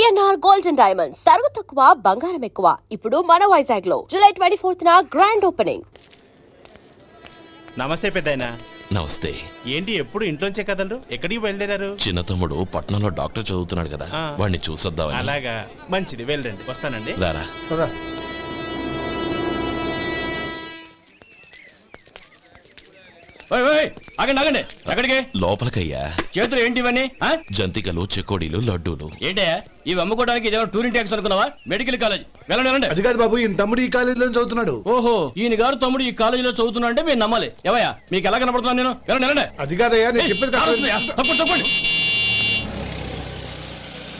VNR gold and diamonds తరుగు తక్కువ బంగారం ఎక్కువ. ఇప్పుడు మన వైజాగ్ లో జూలై 24th గ్రాండ్ ఓపెనింగ్. నమస్తే పెద్దాయనా. నమస్తే. ఏంటి ఎప్పుడు ఇంట్లోంచే కదలరు? ఎక్కడికి బయలుదేరారు? చిన్న తమ్ముడు పట్నంలో డాక్టర్ చదువుతున్నాడు కదా, వాడిని చూసొద్దామని. అలాగా, మంచిది, వెళ్ళండి. వస్తానండి. రారా. ఆగండి ఆగండి, ఎక్కడికి? లోపలికయ్యా. చేతులు ఏంటి ఇవన్నీ? జంతికలు, చెకోడీలు, లడ్డూలు. ఏంటయ్యా ఇవి అమ్ముకోవడానికి ఇదేమో టూరింగ్ ట్యాక్స్ అనుకున్నావా? మెడికల్ కాలేజ్, వెళ్ళండి వెళ్ళండి. అది కాదు బాబు, ఈయన తమ్ముడు ఈ కాలేజీలో చదువుతున్నాడు. ఓహో, ఈయన గారు తమ్ముడు ఈ కాలేజీలో చదువుతున్నా అంటే మీరు నమ్మాలి. ఎవయ్యా మీకు ఎలా కనపడుతున్నాను నేను? వెళ్ళండి వెళ్ళండి. అది కాదయ్యా, నేను చెప్పేది తప్పండి తప్పండి.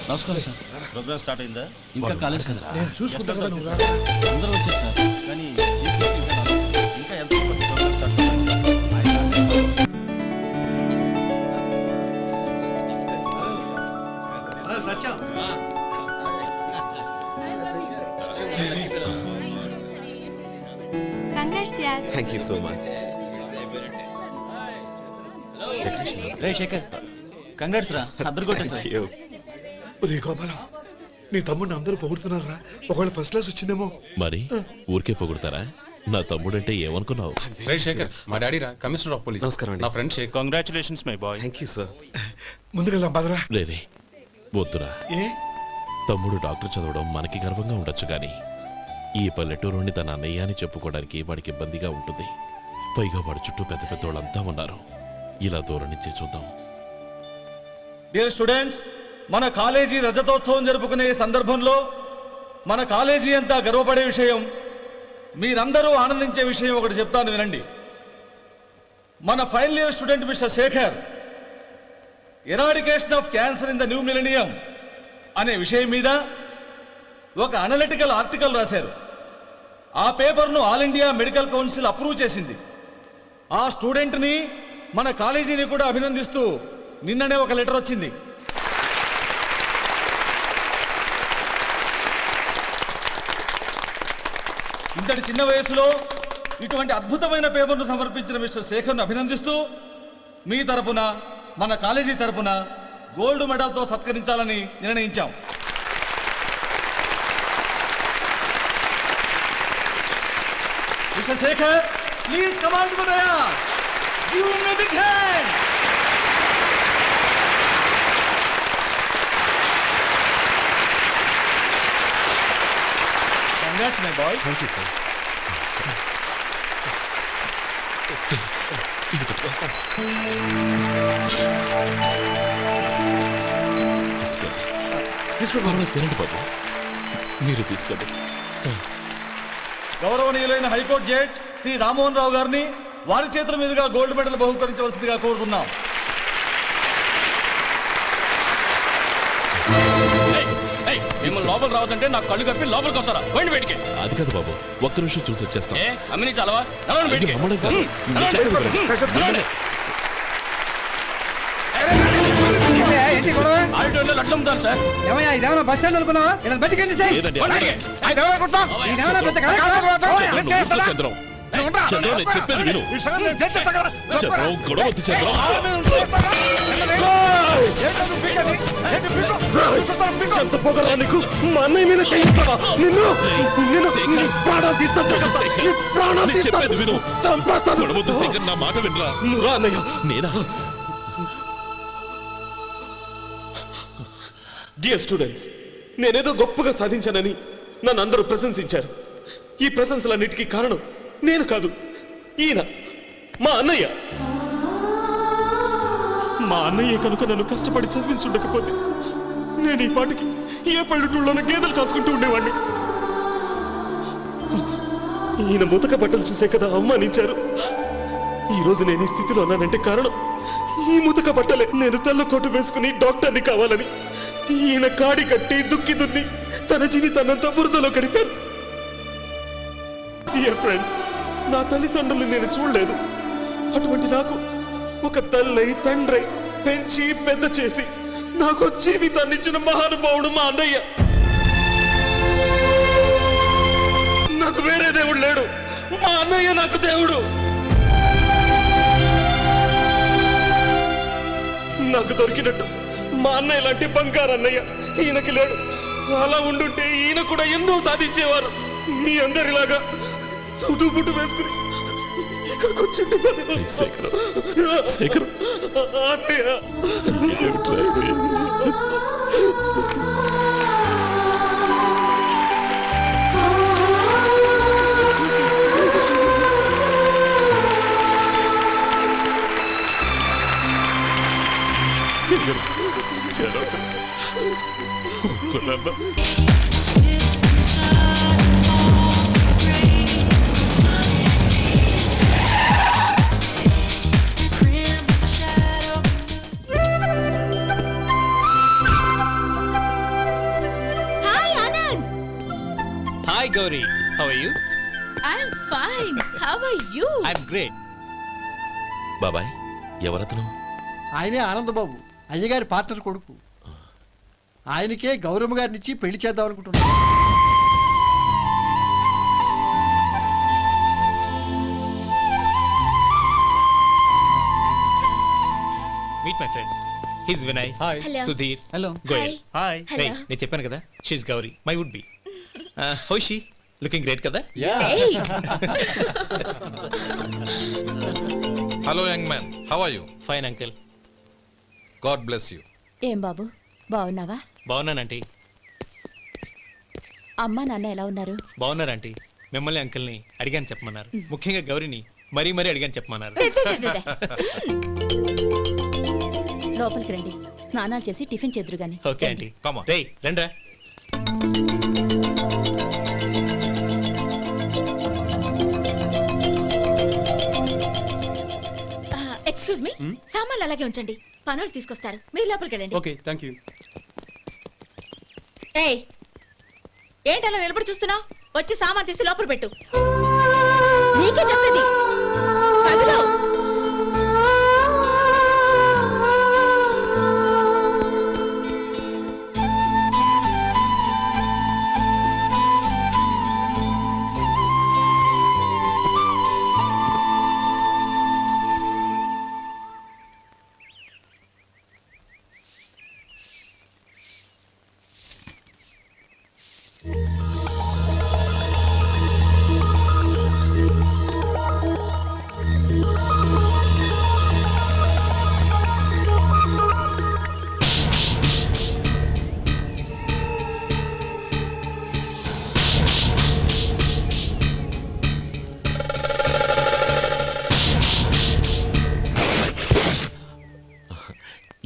నమస్కారం సార్. ప్రోగ్రామ్ స్టార్ట్ అయిందా? ఇంకా కాలేజ్ కదా, నేను చూసుకుంటా కదా. అందరూ వచ్చారు సార్. కానీ ఇంకా ఎంత ప్రోగ్రామ్ స్టార్ట్ అవ్వాలి? Satyam, Congrats, yaar. Thank you so much. రే శేఖర్, కంగ్రాట్స్ రా, అద్దరు కొట్టేసారు. రే గోపాలం, నీ తమ్ముడిని అందరూ పొగుడుతున్నారా? ఒకవేళ ఫస్ట్ క్లాస్ వచ్చిందేమో. మరి ఊరికే పొగుడతారా? నా తమ్ముడంటే ఏమనుకున్నావు? రే శేఖర్, మా డాడీ రా, కమిషనర్ ఆఫ్ పోలీస్. నమస్కారం అండి. నా friend Shekhar. Congratulations my boy. Thank you sir. ముందుకెళ్దాం పదరా. లేదే, వద్దురా. ఏ తమ్ముడు డాక్టర్ చదవడం మనకి గర్వంగా ఉండొచ్చు కానీ ఈ పల్లెటూరుని తన అన్నయ్య అని చెప్పుకోవడానికి వాడికి ఇబ్బందిగా ఉంటుంది. పైగా వాడి చుట్టూ పెద్ద పెద్దోళ్ళంతా ఉన్నారు. ఇలా దూరం నుంచి చూద్దాం. డియర్ స్టూడెంట్స్, మన కాలేజీ రజతోత్సవం జరుపుకునే సందర్భంలో మన కాలేజీ అంతా గర్వపడే విషయం, మీరందరూ ఆనందించే విషయం ఒకటి చెప్తాను వినండి. మన final year student mister Shekhar eradication of cancer in the new millennium అనే విషయం మీద ఒక అనలిటికల్ ఆర్టికల్ రాశారు. ఆ పేపర్ను all India medical council approve చేసింది. ఆ స్టూడెంట్ని, మన కాలేజీని కూడా అభినందిస్తూ నిన్ననే ఒక లెటర్ వచ్చింది. ఇంతటి చిన్న వయసులో ఇటువంటి అద్భుతమైన పేపర్ను సమర్పించిన మిస్టర్ శేఖర్ను అభినందిస్తూ మీ తరపున, మన కాలేజీ తరపున గోల్డ్ మెడల్తో సత్కరించాలని నిర్ణయించాం. Mister Shekhar, please come on to the dais. Give him a big hand. Congrats my boy. Thank you sir. తీసుకోండి, తినండి బాబు. మీరు తీసుకోండి. గౌరవనీయులైన హైకోర్టు జడ్జ్ శ్రీ రామ్మోహన్ రావు గారిని వారి చేతుల మీదుగా గోల్డ్ మెడల్ బహుకరించవలసిందిగా కోరుతున్నాం. మిమ్మల్ని లోపల రావద్దంటే నాకు కళ్ళు కప్పి లోపలికి వస్తారా? పోయింది బయటికి. అది కాదు బాబు, ఒక్క నిమిషం చూసి వచ్చేస్తాం. అమ్మిని చాలవా? నడవండి బయటికి. అమ్మడం కాదు, మీరు చెప్పేది ఆడిటోరియంలో లడ్లు అమ్ముతారు సార్. ఇదేమన్నా బస్ స్టాండ్ అనుకున్నావా? బయటికి లేదండి. చంద్రం, చంద్రం, నేను చెప్పేది విను. చంద్రం, గొడవ వద్దు చంద్రం. ఎంత పొగరా నీకు? మా అన్నయ్య మీద చేయిస్తావా? నిన్ను ప్రాణాలు తీస్తాను. చెప్పేది విను. చంపేస్తాను. గొడవ వద్దు శేఖర్, నా మాట వినరా. నువ్వు రా అన్నయ్య. నేనా? డియర్ స్టూడెంట్స్, నేనేదో గొప్పగా సాధించానని నన్ను అందరూ ప్రశంసించారు. ఈ ప్రశంసలన్నిటికీ కారణం నేను కాదు, ఈయన మా అన్నయ్య. మా అన్నయ్య కనుక నన్ను కష్టపడి చదివించుండకపోతే నేను ఈ పాటికి ఏ పల్లెటూళ్ళలోనూ గేదెలు కాసుకుంటూ ఉండేవాడిని. ఈయన ముతక బట్టలు చూసే కదా అవమానించారు. ఈ రోజు నేను ఈ స్థితిలో ఉన్నానంటే కారణం ఈ ముతక బట్టలే. నేను తెల్ల కోటు వేసుకుని డాక్టర్ని కావాలని ఈయన కాడి కట్టి దుక్కి దున్ని తన జీవితాన్నంతా బురదలో గడిపాను. డియర్ ఫ్రెండ్స్, నా తల్లిదండ్రులు నేను చూడలేదు. అటువంటి నాకు ఒక తల్లై తండ్రి పెంచి పెద్ద చేసి నాకు జీవితాన్ని ఇచ్చిన మహానుభావుడు మా అన్నయ్య. నాకు వేరే దేవుడు లేడు, మా అన్నయ్య నాకు దేవుడు. నాకు దొరికినట్టు మా అన్నయ్య లాంటి బంగారు అన్నయ్య ఈయనకి లేడు. అలా ఉండుంటే ఈయన కూడా ఎన్నో సాధించేవారు. మీ అందరిలాగా సుటు బుట్టు వేసుకుని ఇక్కడికి వచ్చింటే శేఖరం శేఖరం అన్నయ్య. ఏమిట్రా ఇది? శేఖరం, ఏడవకు. ఊరుకోనమ్మా. Hi Anand. Hi Gauri, how are you? I'm fine. How are you? I'm great. బాబాయ్ ఎవరతను? ఆయనే ఆనందబాబు, అయ్యగారి పార్ట్నర్ కొడుకు. ఆయనకే గౌరమ్మ గారిని ఇచ్చి పెళ్లి చేద్దాం అనుకుంటున్నాను. Meet my friends. He's Vinay. Hi. Hello. Sudhir. Hello. Goyal. Hi. Hey, Hello. నేను చెప్పాను కదా, she's Gauri, my would be. How is she? Looking great కదా? Hello young man, how are you? Fine uncle. God bless you. ఏం బాబు బాగున్నావా? బాగున్నానంటీ. అమ్మ నాన్న ఎలా ఉన్నారు? బాగున్నారు ఆంటీ. మిమ్మల్ని అంకుల్ని అడిగాను చెప్పమన్నారు. ముఖ్యంగా గౌరిని మరీ మరీ అడిగాను చెప్పమన్నారు. లోపలికి రండి, స్నానాలు చేసి టిఫిన్ చేద్దురు గాని. Okay aunty. Come on. రేయ్ రండ్రా. ఎక్స్క్యూజ్ మీ, సామాన్లు అలాగే ఉంచండి, పనులు తీసుకొస్తారు. మీరు లోపలికి వెళ్ళండి. Okay thank you. ఏయ్, ఏంటి అలా నిలబడి చూస్తున్నావు? వచ్చి సామాన్ తీసి లోపల పెట్టు. నీకే చెప్పేది. కదులు.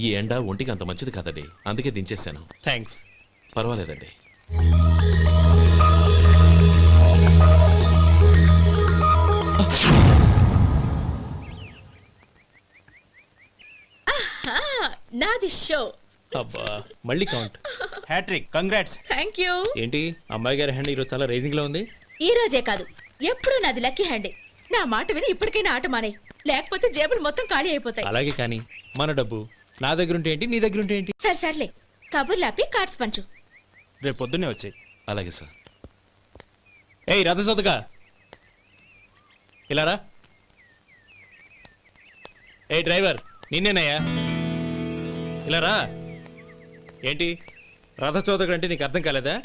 ఈ ఎండ ఒంటికి అంత మంచిది కాదండి, అందుకే దించేశాను. థ్యాంక్స్. పర్వాలేదండి. నాది షో. అబ్బా మళ్ళీ count. Hattrick, congrats. Thank you. ఏంటి అమ్మాయి గారి హ్యాండ్ ఈరోజు చాలా రేజింగ్ లో ఉంది. ఈ రోజే కాదు, ఎప్పుడు నాది లక్కీ హ్యాండే. నా మాట విని ఇప్పటికైనా ఆట మానే, లేకపోతే జేబులు మొత్తం ఖాళీ అయిపోతాయి. అలాగే కానీ మన డబ్బు నా దగ్గర ఉంటే ఏంటి, నీ దగ్గర ఉంటే ఏంటి? సరే సర్లే, కబుర్లు ఆపి కార్డ్స్ పంచు. రేపు పొద్దున్నే వచ్చాయి. అలాగే సార్. ఏయ్ రథసోదగా ఇలారా. ఏ డ్రైవర్ నిన్నేనయ్యా, ఇలారా. ఏంటి రథచోదకుడు అంటే నీకు అర్థం కాలేదా?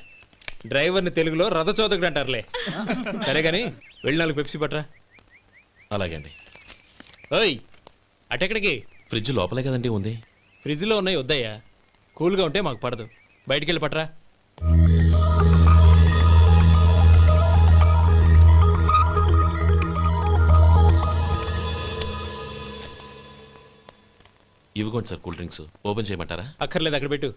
డ్రైవర్ని తెలుగులో రథచోదకుడు అంటారులే. సరే కానీ వెళ్ళి 4 పెప్సీ పట్రా. అలాగే అండి. ఓయ్ అటెక్కడికి? ఫ్రిడ్జ్ లోపలే కదండి ఉంది. ఫ్రిడ్జ్లో ఉన్నాయి వద్దయ్యా, కూల్గా ఉంటే మాకు పడదు. బయటికి వెళ్ళి పట్రా. ఇవ్వకోండి సార్, కూల్ డ్రింక్స్ ఓపెన్ చేయమంటారా? అక్కర్లేదు, అక్కడ పెట్టు.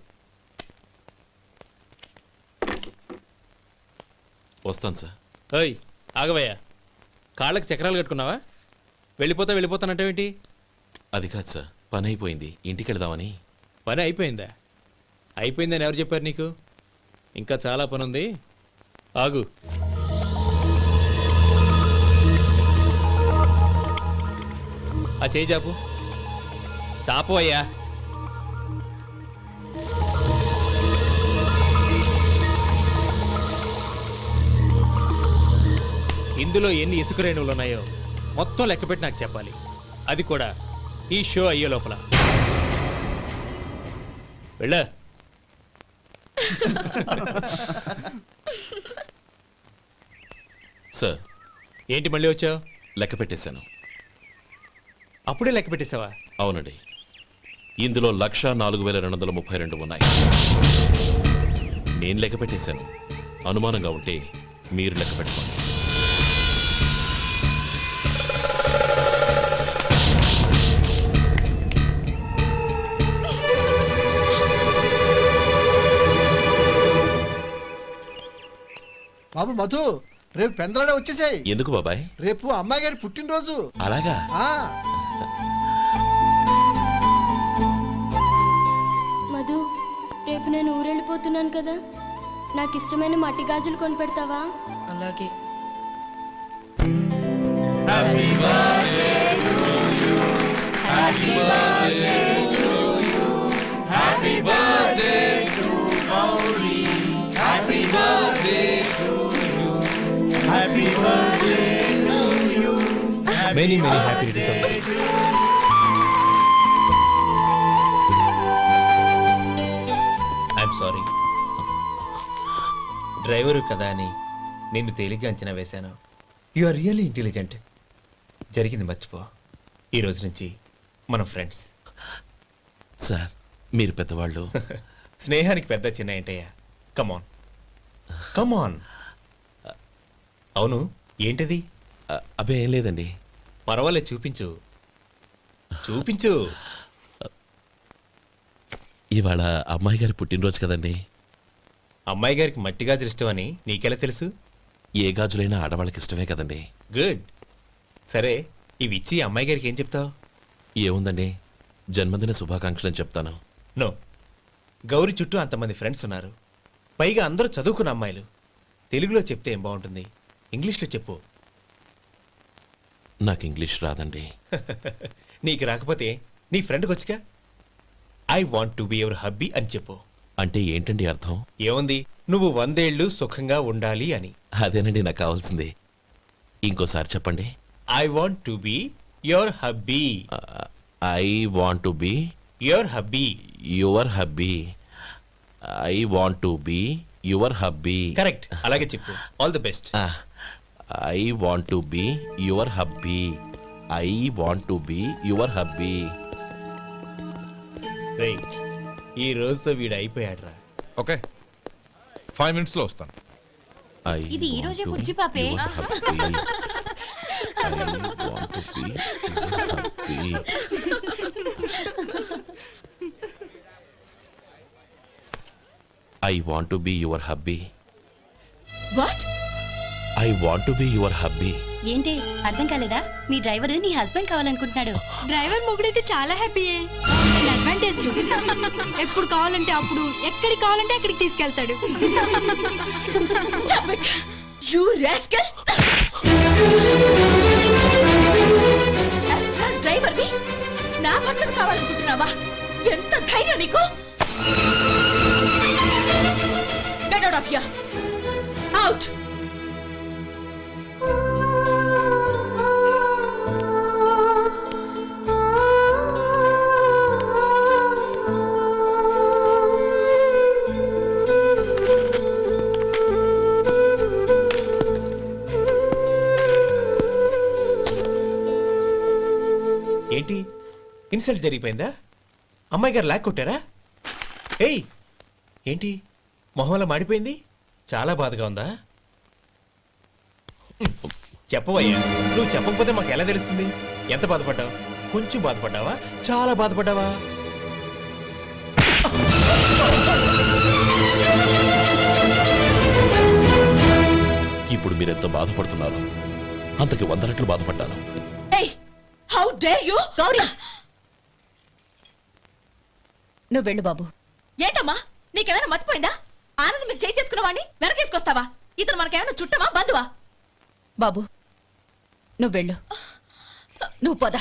వస్తాను సార్. ఓయ్ ఆగవయ్యా, కాళ్ళకి చక్రాలు కట్టుకున్నావా? వెళ్ళిపోతానంటావేంటి? అది కాదు సార్, పని అయిపోయింది, ఇంటికి వెళదామని. పని అయిపోయిందా? అయిపోయిందని ఎవరు చెప్పారు నీకు? ఇంకా చాలా పని ఉంది, ఆగు. ఆ చేయి చాపు. చాపు అయ్యా. ఇందులో ఎన్ని ఇసుక రేణువులు ఉన్నాయో మొత్తం లెక్కపెట్టి నాకు చెప్పాలి. అది కూడా ఈ షో అయ్యే లోపల. వెళ్ళ. సార్, ఏంటి మళ్ళీ వచ్చావు? లెక్క పెట్టేశాను. అప్పుడే లెక్క పెట్టేసావా? అవునండి, ఇందులో 1,04,232 ఉన్నాయి. నేను లెక్క పెట్టేశాను. అనుమానంగా ఉంటే మీరు లెక్క పెట్టుకోండి. బాబు మధు, రేపు పెందలాడే వచ్చేసాయి. ఎందుకు బాబాయ్? రేపు అమ్మాయి గారి పుట్టినరోజు. అలాగా? ఆ మధు, రేపు నేను ఊరెళ్ళిపోతున్నాను కదా, నాకు ఇష్టమైన మట్టి గాజులు కొనిపెడతావా? అలాగే. Many happy returns. I'm sorry. Driver కదా అని నిన్ను తేలిగ్గా అంచనా వేశాను. You are really intelligent. జరిగింది మర్చిపో. ఈ రోజు నుంచి మనం ఫ్రెండ్స్. సార్, మీరు పెద్దవాళ్ళు. స్నేహానికి పెద్ద చిన్న ఏంటయ్యా? కమాన్ కమాన్. అవును, ఏంటది? అబ్బే ఏం లేదండి. పర్వాలేదు, చూపించు చూపించు. ఇవాళ అమ్మాయి గారి పుట్టినరోజు కదండి. అమ్మాయి గారికి మట్టి గాజులు ఇష్టం అని నీకెలా తెలుసు? ఏ గాజులైనా ఆడవాళ్ళకి ఇష్టమే కదండి. గుడ్. సరే, ఇవి ఇచ్చి అమ్మాయి గారికి ఏం చెప్తావు? ఏముందండి, జన్మదిన శుభాకాంక్షలు అని చెప్తాను. నో, గౌరీ చుట్టూ అంతమంది ఫ్రెండ్స్ ఉన్నారు, పైగా అందరూ చదువుకున్న అమ్మాయిలు. తెలుగులో చెప్తే ఏం బాగుంటుంది? ఇంగ్లీష్లో చెప్పు. నాకు ఇంగ్లీష్ రాదండి. నీకు రాకపోతే నీ ఫ్రెండ్కి వచ్చిగా I want to be your hubby అని చెప్పు. అంటే ఏంటండి అర్థం? ఏముంది, నువ్వు 100 ఏళ్ళు సుఖంగా ఉండాలి అని. అదేనండి నాకు కావాల్సింది. ఇంకోసారి చెప్పండి. I want to be your hubby. I want to be your hubby. Your hubby. I want to be your hubby. Correct, అలాగే చెప్పు. All the best. I want to be your hubby. I want to be your hubby. ఈ రోజుతో వీడు అయిపోయాడ్రా. Okay, 5 minutes లో వస్తాను. ఇది ఈ రోజే బుజ్జి పాపే. I want to be your hubby. What? I want to be your hubby. ఏంటి అర్థం కాలేదా? మీ డ్రైవర్ నీ హస్బెండ్ కావాలనుకుంటున్నాడు. డ్రైవర్ మొగుడైతే చాలా హ్యాపీయే. అడ్వాంటేజ్ ఎప్పుడు కావాలంటే అప్పుడు, ఎక్కడికి కావాలంటే అక్కడికి తీసుకెళ్తాడు. Stop it! You rascal! Driver వి నా భర్తను కావాలనుకుంటున్నావా? ఎంత ధైర్యం నీకు? Get out of here! Out! ఏంటి, ఇన్సల్ట్ జరిగిపోయిందా? అమ్మాయి గారు లాక్ కొట్టారా? ఏయ్, ఏంటి మొహంలో మాడిపోయింది? చాలా బాధగా ఉందా? చెప్పవయ్యా, నువ్వు చెప్పకపోతే మాకు ఎలా తెలుస్తుంది? ఎంత బాధపడ్డావు? కొంచెం బాధపడ్డావా? చాలా బాధపడ్డావా? ఇప్పుడు మీరెంత బాధపడుతున్నారు, అంతకి 100 రెట్లు బాధపడ్డాను. How dare you? గౌరీ, నువ్వు వెళ్ళు బాబు. ఏంటమ్మా, నీకేమైనా మర్చిపోయిందా? ఆనందం మీరు చేసుకున్న వాడిని వెనకేసుకొస్తావా? ఇతను మనకేమైనా చుట్టమా, బంధువా? బాబు నువ్వు వెళ్ళు. నువ్వు పద.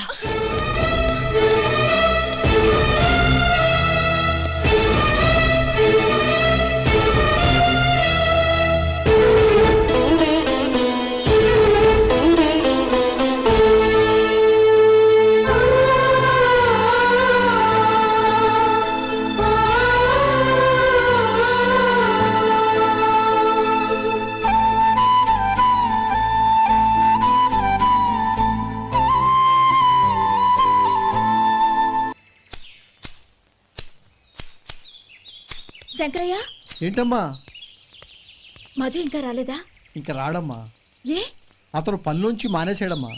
ఏంటమ్మా? మధు ఇంకా రాలేదా? ఇంకా రాడమ్మా. ఏ? అతను పనిలోంచి మానేసాడమ్మా.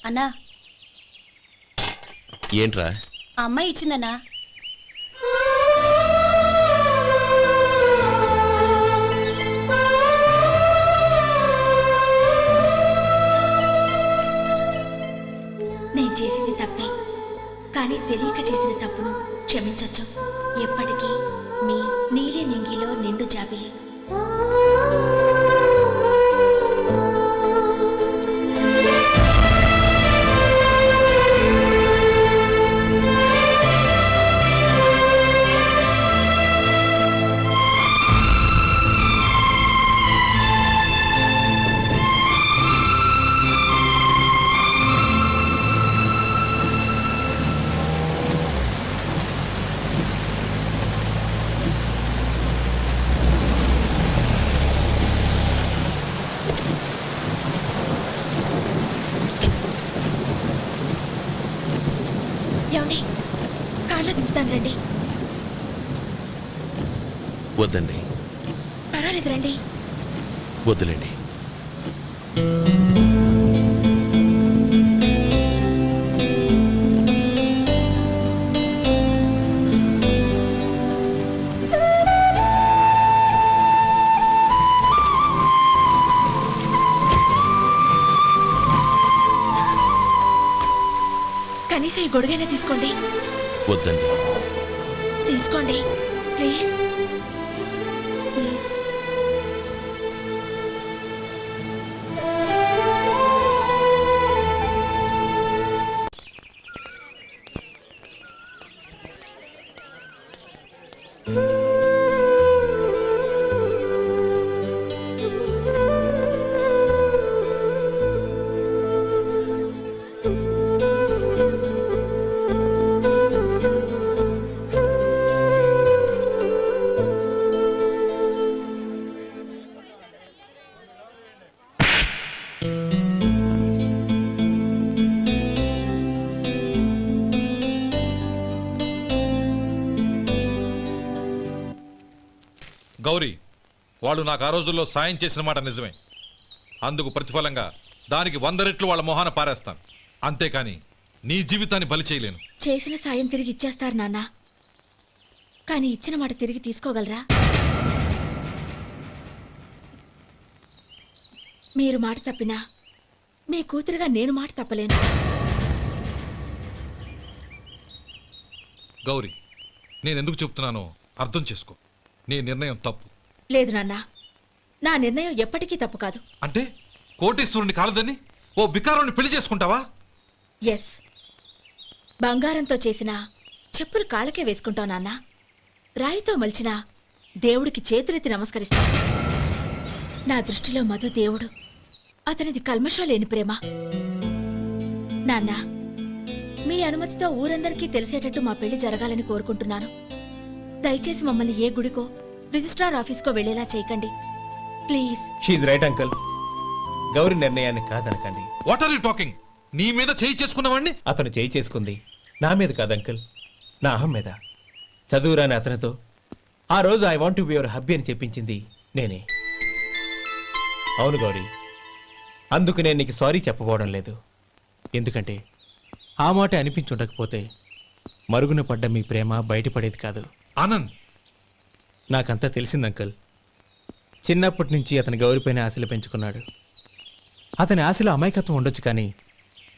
అన్నా, ఏంట్రా? ఆ అమ్మాయి ఇచ్చిందన్నా. నేను చేసింది తప్పే, కానీ తెలియక చేసిన తప్పును క్షమించొచ్చు. ఎప్పటికీ మీ నీలి నింగిలో నిండు జాబిలి. ఏమండి, కాళ్ళ దింపుతాను రండి. వద్దండి. పర్వాలేదు రండి. వద్దులేండి. కనీసం ఈ గొడుగైనా తీసుకోండి. వద్దండి. తీసుకోండి ప్లీజ్. గౌరీ, వాళ్ళు నాకు ఆ రోజుల్లో సాయం చేసిన మాట నిజమే. అందుకు ప్రతిఫలంగా దానికి 100 రెట్లు వాళ్ళ మొహాన పారేస్తాను. అంతేకాని నీ జీవితాన్ని బలి చేయలేను. చేసిన సాయం తిరిగి ఇచ్చేస్తారు నాన్న, కానీ ఇచ్చిన మాట తిరిగి తీసుకోగలరా? మీరు మాట తప్పినా మీ కూతురుగా నేను మాట తప్పలేను. గౌరీ, నేనెందుకు చెప్తున్నానో అర్థం చేసుకో. నీ నిర్ణయం తప్పు. లేదు నాన్న, నా నిర్ణయం ఎప్పటికీ తప్పు కాదు. అంటే కోటేశ్వరుని కాలదని ఓ బికారుని పెళ్లి చేసుకుంటావా? ఎస్, బంగారంతో చేసిన చెప్పులు కాళ్ళకే వేసుకుంటావు నాన్న. రాయితో మలిచిన దేవుడికి చేతులెత్తి నమస్కరిస్తాను. నా దృష్టిలో మధు దేవుడు, అతనిది కల్మషం లేని ప్రేమ. నాన్న, మీ అనుమతితో ఊరందరికీ తెలిసేటట్టు మా పెళ్లి జరగాలని కోరుకుంటున్నాను. దయచేసి మమ్మల్ని ఏ గుడికో రిజిస్ట్రార్ ఆఫీస్కో వెళ్లేలా చేయకండి please. She's right uncle. Gauri నిర్ణయాన్ని కాదనకండి. What are you talking? నీ మీద చేయి చేసుకున్నవాడిని అతను చేయి చేసుకుంది నా మీద కాదు అంకుల్, నా అహం మీద. చదువురాని అతనితో ఆ రోజు I want to be your hubby అని చెప్పించింది నేనే. అవును గౌరీ, అందుకు నేను నీకు సారీ చెప్పబోవడం లేదు. ఎందుకంటే ఆ మాట అనిపించుండకపోతే మరుగున పడ్డ మీ ప్రేమ బయటపడేది కాదు. ఆనంద్, నాకంతా తెలిసింది అంకుల్. చిన్నప్పటి నుంచి అతని గౌరీపైన ఆశలు పెంచుకున్నాడు. అతని ఆశలో అమాయకత్వం ఉండొచ్చు, కానీ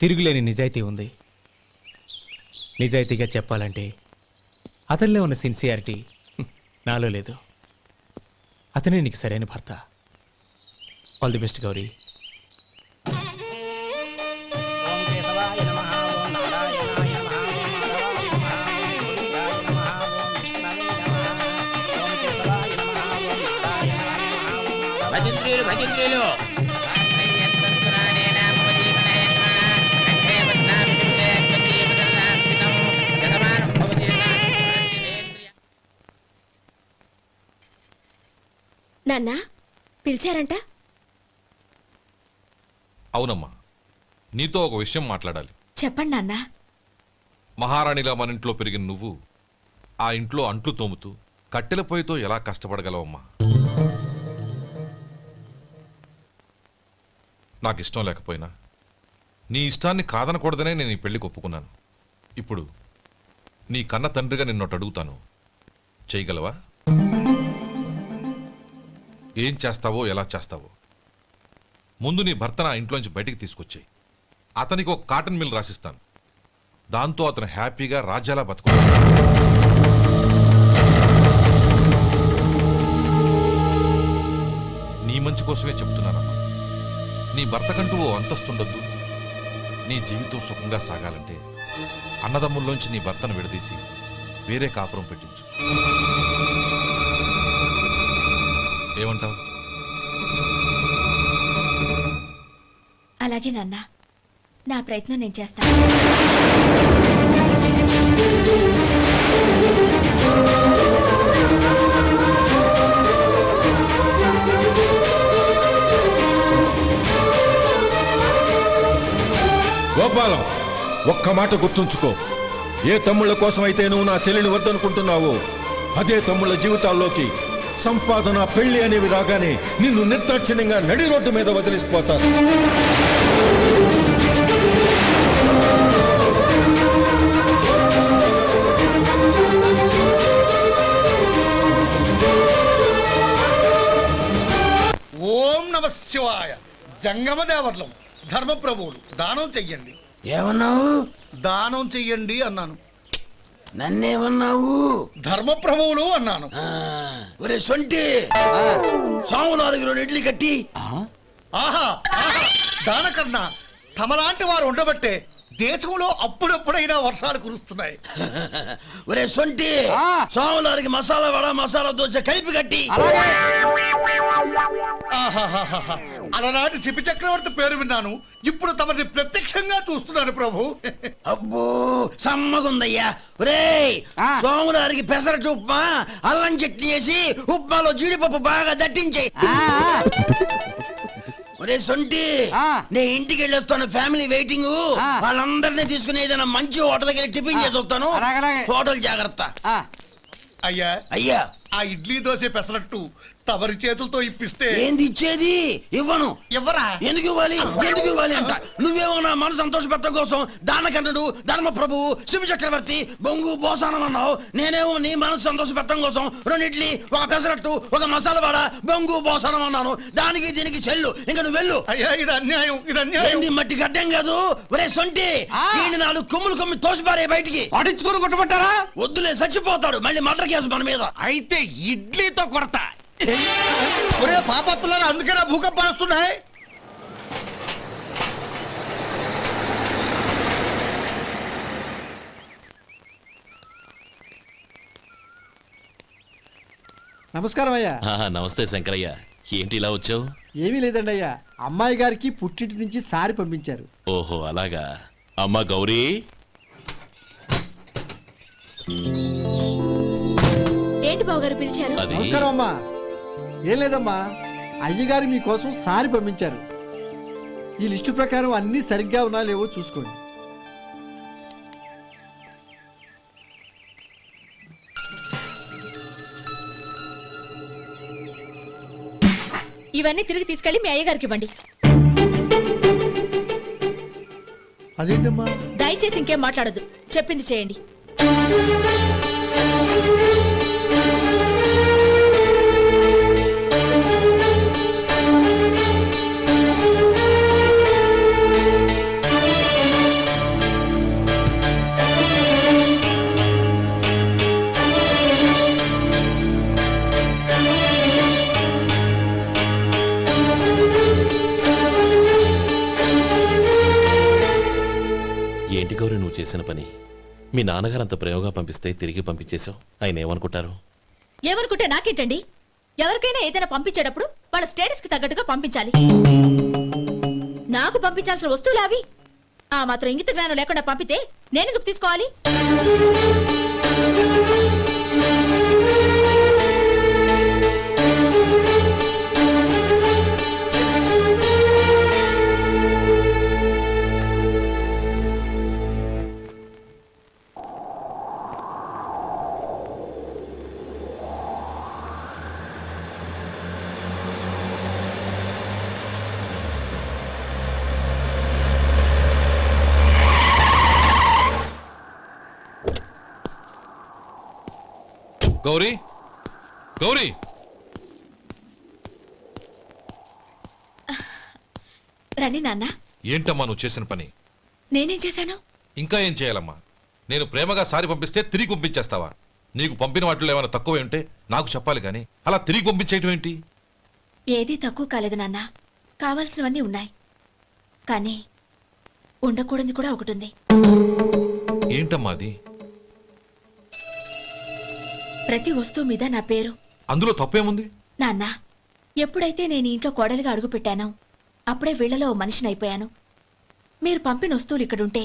తిరుగులేని నిజాయితీ ఉంది. నిజాయితీగా చెప్పాలంటే అతనిలో ఉన్న సిన్సియారిటీ నాలో లేదు. అతనే నీకు సరైన భర్త. All the best Gauri. భజంత్రీలు నాన్న పిలిచారంట? అవునమ్మా, నీతో ఒక విషయం మాట్లాడాలి. చెప్పండి నాన్న. మహారాణిలా మన ఇంట్లో పెరిగిన నువ్వు ఆ ఇంట్లో అంట్లు తోముతూ కట్టెల పొయ్యితో ఎలా కష్టపడగలవమ్మా? నాకు ఇష్టం లేకపోయినా నీ ఇష్టాన్ని కాదనకూడదనే నేను ఈ పెళ్లికి ఒప్పుకున్నాను. ఇప్పుడు నీ కన్న తండ్రిగా నిన్నొట్టు అడుగుతాను, చేయగలవా? ఏం చేస్తావో, ఎలా చేస్తావో ముందు నీ భర్తను ఆ ఇంట్లోంచి బయటికి తీసుకొచ్చాయి. అతనికి ఒక కాటన్ మిల్ రాసిస్తాను. దాంతో అతను హ్యాపీగా రాజ్యాలా బతుకుతాడు. నీ మంచి కోసమే చెప్తున్నానమ్మా. నీ భర్తకంటూ ఓ అంతస్తుండొద్దు. నీ జీవితం సుఖంగా సాగాలంటే అన్నదమ్ముల్లోంచి నీ భర్తను విడదీసి వేరే కాపురం పెట్టించు. ఏమంటావు? అలాగే నాన్న, నా ప్రయత్నం నేను చేస్తాను. గోపాలం, ఒక్క మాట గుర్తుంచుకో. ఏ తమ్ముళ్ళ కోసమైతే నువ్వు నా చెల్లిని వద్దనుకుంటున్నావో అదే తమ్ముళ్ళ జీవితాల్లోకి సంపాదన, పెళ్లి అనేవి రాగానే నిన్ను నిర్దాక్షిణ్యంగా నడి రోడ్డు మీద వదిలిసిపోతారు. ఓం నమ శివాయ. జంగమ దేవర్లం, ధర్మప్రభువులు, దానం చెయ్యండి. ఏమన్నావు? దానం చెయ్యండి అన్నాను. నన్నేమన్నావు? ధర్మప్రభువులు అన్నాను. ఒరే సొంటి, సోమవారికి 2 ఇడ్లీ కట్టి. ఆహా ఆహా, దానకన్నా తమలాంటి వారు ఉండబట్టే దేశంలో అప్పుడప్పుడైనా వర్షాలు కురుస్తున్నాయి. ఒరే సొంటి, సోమవారికి మసాలా వడ, మసాలా దోశ కలిపి కట్టి. ఆహాహాహా, అలనాటి శిపి చక్రవర్తి పేరు విన్నాను, ఇప్పుడు తమని ప్రత్యక్షంగా చూస్తున్నాను ప్రభు. అబ్బో సమ్మగుందయ్యా. ఒరే, సోమవారికి పెసరట్టు ఉప్మా, అల్లం చట్నీ వేసి ఉప్మాలో జీడిపప్పు బాగా దట్టించేయి. ఒరే సొంటి, నే ఇంటికి వెళ్ళొస్తాను, ఫ్యామిలీ వెయిటింగ్. వాళ్ళందరినీ తీసుకుని ఏదైనా మంచి హోటల్ దగ్గర టిఫిన్ చేసి వస్తాను. హోటల్ జాగ్రత్త. అయ్యా అయ్యా, ఆ ఇడ్లీ దోశ పెసరట్టు తమరి చేతులతో ఇప్పిస్తే. ఏంది ఇచ్చేది? ఇవ్వను. ఇవ్వరా? ఎందుకు ఇవ్వాలి? ఎందుకు ఇవ్వాలి అంట. నువ్వేమో నా మనసు సంతోషపెట్టడం కోసం దానకంటుడు, ధర్మ ప్రభువు, శివ చక్రవర్తి, బొంగు బోసానం అన్నావు. నేనేమో నీ మనసు సంతోషపెట్టడం కోసం 2 ఇడ్లీ, ఒక పెసరట్టు, ఒక మసాలా వాడ, బొంగు బోసానం అన్నాను. దానికి దీనికి చెల్లు. ఇంకా నువ్వు వెళ్ళు. అయ్యా, ఇది అన్యాయం, ఇది అన్యాయం. ఏంది మట్టి గడ్డం కాదు. ఒరే సొంటి, దీన్ని 4 కొమ్ములు కొమ్మి తోసిపారే బయటికి. పడించుకొని కొట్టమంటారా? వద్దులే, చచ్చిపోతాడు. మళ్ళీ మర్డర్ కేసు మన మీద. అయితే ఇడ్లీతో కొడతా. ఒరే పాపత్తులారా, అందుకేనా భూకంపాలు వస్తున్నాయి? నమస్కారం అయ్యా. నమస్తే శంకరయ్య, ఏంటి ఇలా వచ్చావు? ఏమీ లేదండి అయ్యా, అమ్మాయి గారికి పుట్టింటి నుంచి సారి పంపించారు. ఓహో అలాగా. అమ్మా గౌరీ. ఏంటి బావగారు పిలిచారు? అది నమస్కారం అమ్మా. ఏం లేదమ్మా, అయ్యగారు మీకోసం సారి పంపించారు. ఈ లిస్టు ప్రకారం అన్ని సరిగ్గా ఉన్నా లేవో చూసుకోండి. ఇవన్నీ తిరిగి తీసుకెళ్లి మీ అయ్యగారికి ఇవ్వండి. అదేంటమ్మా? దయచేసి ఇంకేం మాట్లాడొద్దు, చెప్పింది చేయండి. ఏంటి గౌరీ నువ్వు చేసిన పని? మీ నాన్నగారు అంత ప్రేమగా పంపిస్తే తిరిగి పంపించేశావు. ఆయన ఏమనుకుంటారు? ఏమనుకుంటే నాకేంటండి? ఎవరికైనా ఏదైనా పంపించేటప్పుడు వాళ్ళ స్టేటస్ కి తగ్గట్టుగా పంపించాలి. నాకు పంపించాల్సిన వస్తువులు అవి. ఆ మాత్రం ఇంగిత జ్ఞానం లేకుండా పంపితే నేనెందుకు తీసుకోవాలి? గౌరీ గౌరీ రండి నాన్న. ఏంటమ్మా నువ్వు చేసిన పని? నేనేం చేశాను? ఇంకా ఏం చేయాలమ్మా? నేను ప్రేమగా సారి పంపిస్తే తిరిగి పంపించేస్తావా? నీకు పంపిన వాటిలో ఏమైనా తక్కువ ఉంటే నాకు చెప్పాలి కానీ అలా తిరిగి పంపించేయటం ఏంటి? ఏదీ తక్కువ కాలేదు నాన్న. కావాల్సినవన్నీ ఉన్నాయి, కానీ ఉండకూడదు కూడా ఒకటి ఉంది. ఏంటమ్మా అది? ప్రతి వస్తువు మీద నా పేరు. అందులో తప్పేముంది? నాన్న, ఎప్పుడైతే నేను ఇంట్లో కోడలిగా అడుగు పెట్టానో అప్పుడే వీళ్లలో ఓ మనిషిని అయిపోయాను. మీరు పంపిన వస్తువులు ఇక్కడుంటే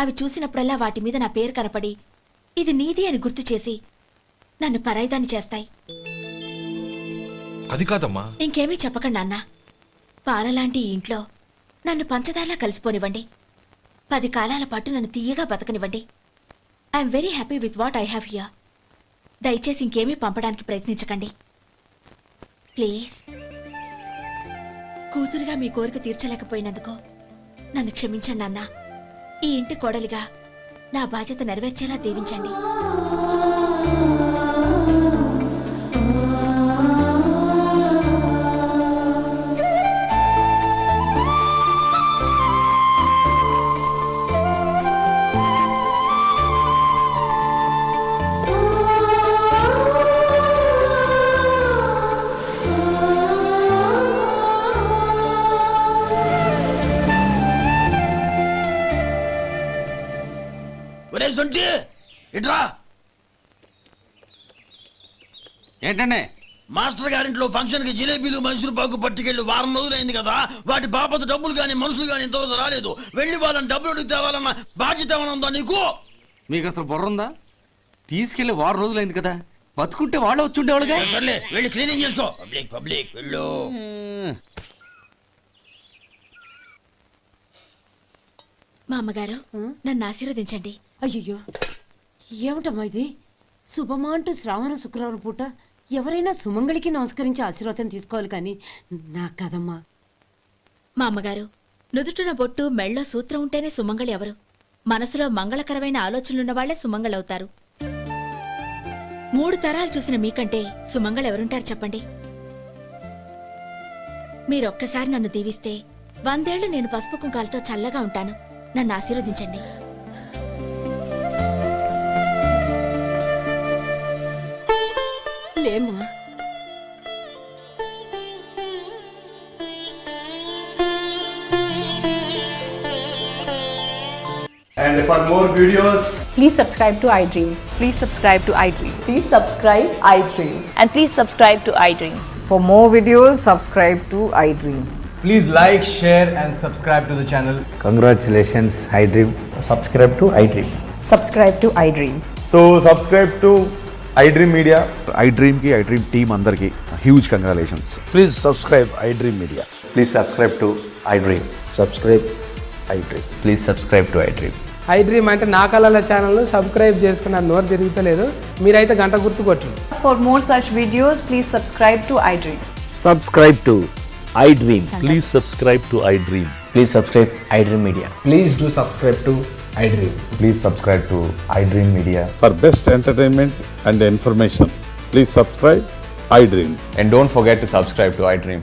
అవి చూసినప్పుడల్లా వాటి మీద నా పేరు కనపడి ఇది నీది అని గుర్తు చేసి నన్ను పరాయిదాన్ని చేస్తాయి. అది కాదమ్మా. ఇంకేమీ చెప్పకండి నాన్న. పాలలాంటి ఈ ఇంట్లో నన్ను పంచదారలా కలిసిపోనివ్వండి. 10 కాలాల పాటు నన్ను తీయగా బతకనివ్వండి. I'm very happy with what I have here. దయచేసి ఇంకేమీ పంపడానికి ప్రయత్నించకండి ప్లీజ్. కూతురుగా మీ కోరిక తీర్చలేకపోయినందుకు నన్ను క్షమించండి నాన్న. ఈ ఇంటి కోడలిగా నా బాధ్యత నెరవేర్చేలా దీవించండి. ఇట్రా. ఏంటంటే మాస్టర్ గారింట్లో ఫంక్షన్ కి జిలేబీలు మైసూరు పాకు పట్టుకెళ్ళి వారం రోజులైంది కదా. వాటి బాపత డబ్బులు కానీ మనుషులు కానీ ఇంతవరకు రాలేదు. వెళ్ళి వాళ్ళని డబ్బులు అడిగి తేవాలన్న బాధ్యత ఏమైనా ఉందా నీకు? మీకు అసలు బుర్ర ఉందా? తీసుకెళ్లి వారం రోజులైంది కదా, బతుకుంటే వాళ్ళు వచ్చి ఉండేవాళ్ళుగా. సర్లే వెళ్ళి క్లీనింగ్ చేసుకో. పబ్లిక్ పబ్లిక్ వెళ్ళు. మా అమ్మగారు నన్ను ఆశీర్వదించండి. అయ్యో, ఏమిటమ్మా ఇది? శుభమా అంటూ శ్రావణ శుక్రవారం పూట ఎవరైనా సుమంగళికి నమస్కరించి ఆశీర్వాదం తీసుకోవాలి కానీ నాకు కదమ్మా. మా అమ్మగారు, నుదుటిన బొట్టు మెళ్ళో సూత్రం ఉంటేనే సుమంగళి ఎవరు? మనసులో మంగళకరమైన ఆలోచనలున్న వాళ్లే సుమంగళవుతారు. 3 తరాలు చూసిన మీకంటే సుమంగళ ఎవరుంటారు చెప్పండి? మీరొక్కసారి నన్ను దీవిస్తే 100 ఏళ్లు నేను పసుపు కుంకాలతో చల్లగా ఉంటాను. నన్ను ఆశీర్వదించండి. లేమ్మా. And for more videos, Please subscribe to iDream. Please subscribe to iDream. Please subscribe iDream. And please subscribe to iDream. For more videos, subscribe to iDream. Please like, share and subscribe to the channel. Congratulations iDream. Subscribe to iDream. Subscribe to iDream. so subscribe to iDream Media. iDream ki iDream team andarki huge congratulations. Please subscribe iDream Media. Please subscribe to iDream. Subscribe iDream. Please subscribe to iDream. iDream అంటే నా కళల channel subscribe చేసుకున్న నోరు తిరుగుతలేదు. మీరైతే గంట గుర్తు కొట్టండి. For more such videos, please subscribe to iDream. Subscribe to iDream. Please subscribe to iDream. Please subscribe iDream Media. Please do subscribe to iDream. Please subscribe to iDream Media. For best entertainment and information, please subscribe iDream. And don't forget to subscribe to iDream.